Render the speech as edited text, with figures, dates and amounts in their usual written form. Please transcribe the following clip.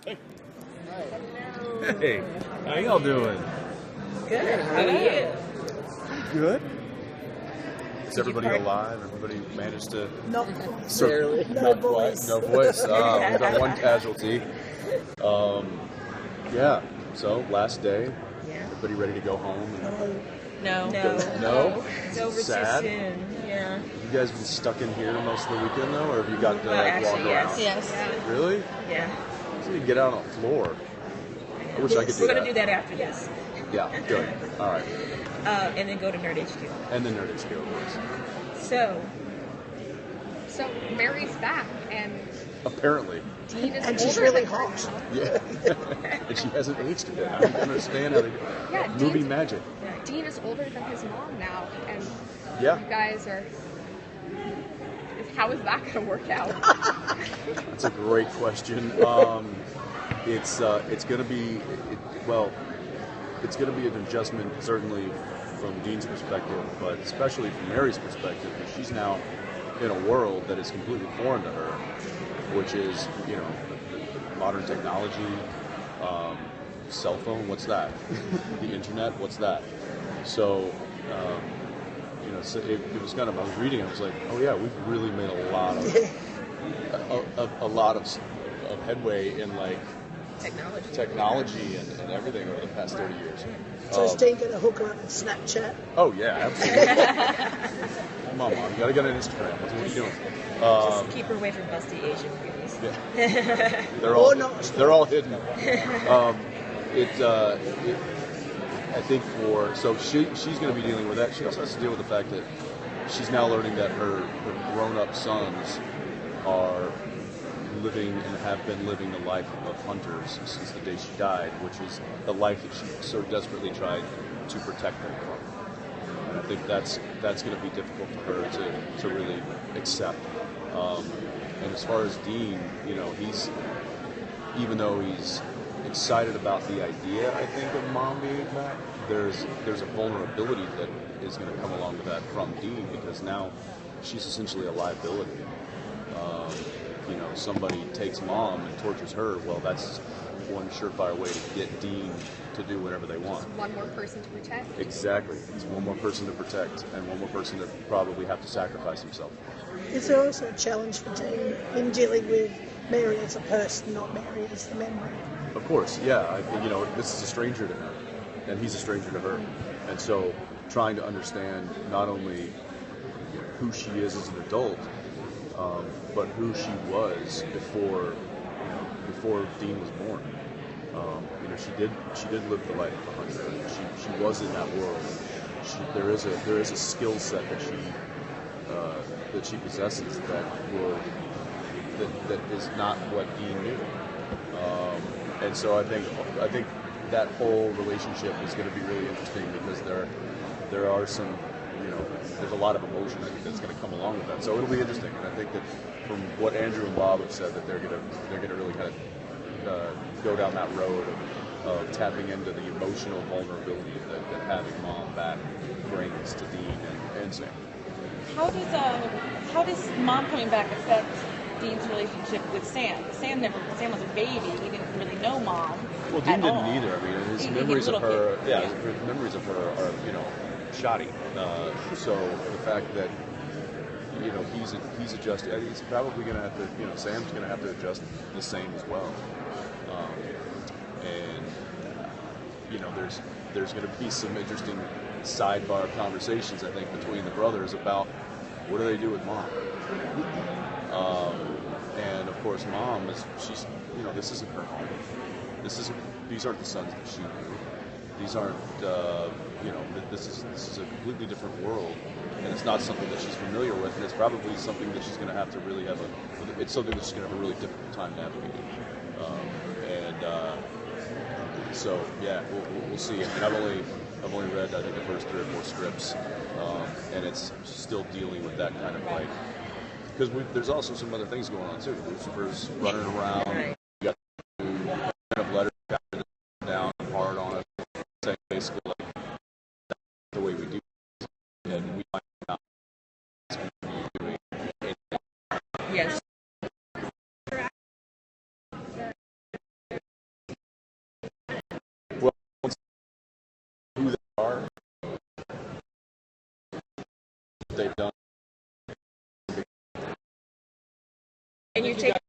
Hey, how y'all doing? Good. How are you? Good. Is everybody alive? Everybody managed to... Not necessarily. No voice. No voice. We've got one casualty. Yeah, so last day. Yeah. Everybody ready to go home? No. No? It's over Sad? too soon. Yeah. You guys been stuck in here most of the weekend, though? Or have you got to walk Actually, around? yes. Really? Yeah. So you get out on the floor. I wish I could do We're that. going to do that after this. Yeah, good. All right. And then go to Nerd HQ. And then Nerd HQ, of course. So Mary's back, and Apparently. Dean is And she's older really than her hot. now. Yeah. And she hasn't aged a bit. I don't understand how they do Yeah, movie Dean's- magic. Dean is older than his mom now, and Yeah. you guys are. How is that going to work out? That's a great question. It's going to be it's going to be an adjustment certainly from Dean's perspective, but especially from Mary's perspective, because she's now in a world that is completely foreign to her, which is modern technology, cell phone. What's that? The internet. What's that? So. So it was kind of, I was reading, I was like, oh yeah, we've really made a lot of headway in like technology and everything over the past 30 years. So is Dean going to hook her up with Snapchat? Oh yeah, absolutely. Come on, Mom, you gotta get on Instagram. What are you doing? just keep her away from busty Asian beauties. Yeah. They're all hidden. I think she's going to be dealing with that. She also has to deal with the fact that she's now learning that her grown-up sons are living and have been living the life of hunters since the day she died, which is the life that she so desperately tried to protect them from. And I think that's going to be difficult for her to really accept. And as far as Dean, even though he's excited about the idea, I think, of Mom being back, there's a vulnerability that is going to come along with that from Dean, because now she's essentially a liability. Somebody takes Mom and tortures her, well, that's one surefire way to get Dean to do whatever they want. One more person to protect. Exactly. It's one more person to protect, and one more person to probably have to sacrifice himself. Is there also a challenge for Dean in dealing with Mary as a person, not Mary as the memory? Of course, yeah. This is a stranger to him, and he's a stranger to her. And so trying to understand not only who she is as an adult, but who she was before Dean was born. She did live the life of a hunter. She was in that world. There is a skill set that she possesses that is not what Dean knew. And so I think that whole relationship is going to be really interesting, because there are some, there's a lot of emotion I think that's going to come along with that. So it'll be interesting, and I think that from what Andrew and Bob have said, that they're going to really kind of go down that road of tapping into the emotional vulnerability that having Mom back brings to Dean and Sam. How does Mom coming back affect Dean's relationship with Sam? Sam was a baby. He didn't really know Mom. Well, Dean didn't either. I mean, his memories of her, kid. his memories of her are, shoddy. So the fact that he's adjusted, he's probably going to have to, Sam's going to have to adjust the same as well. There's going to be some interesting sidebar conversations, I think, between the brothers about what do they do with Mom. And of course, Mom she's this isn't her home. These aren't the sons that she knew. These aren't this is a completely different world, and it's not something that she's familiar with, and it's probably something that she's going to have to really it's something that she's going to have a really difficult time navigating. So yeah, we'll see. I mean, I've only read, I think, the first 3 or 4 strips, and it's still dealing with that kind of like, because there's also some other things going on too. Lucifer's running around. You got kind of letters down hard on it, saying basically like that's the way we do it, and we find out it's going to be doing anything. Yes. they've done. And you're taking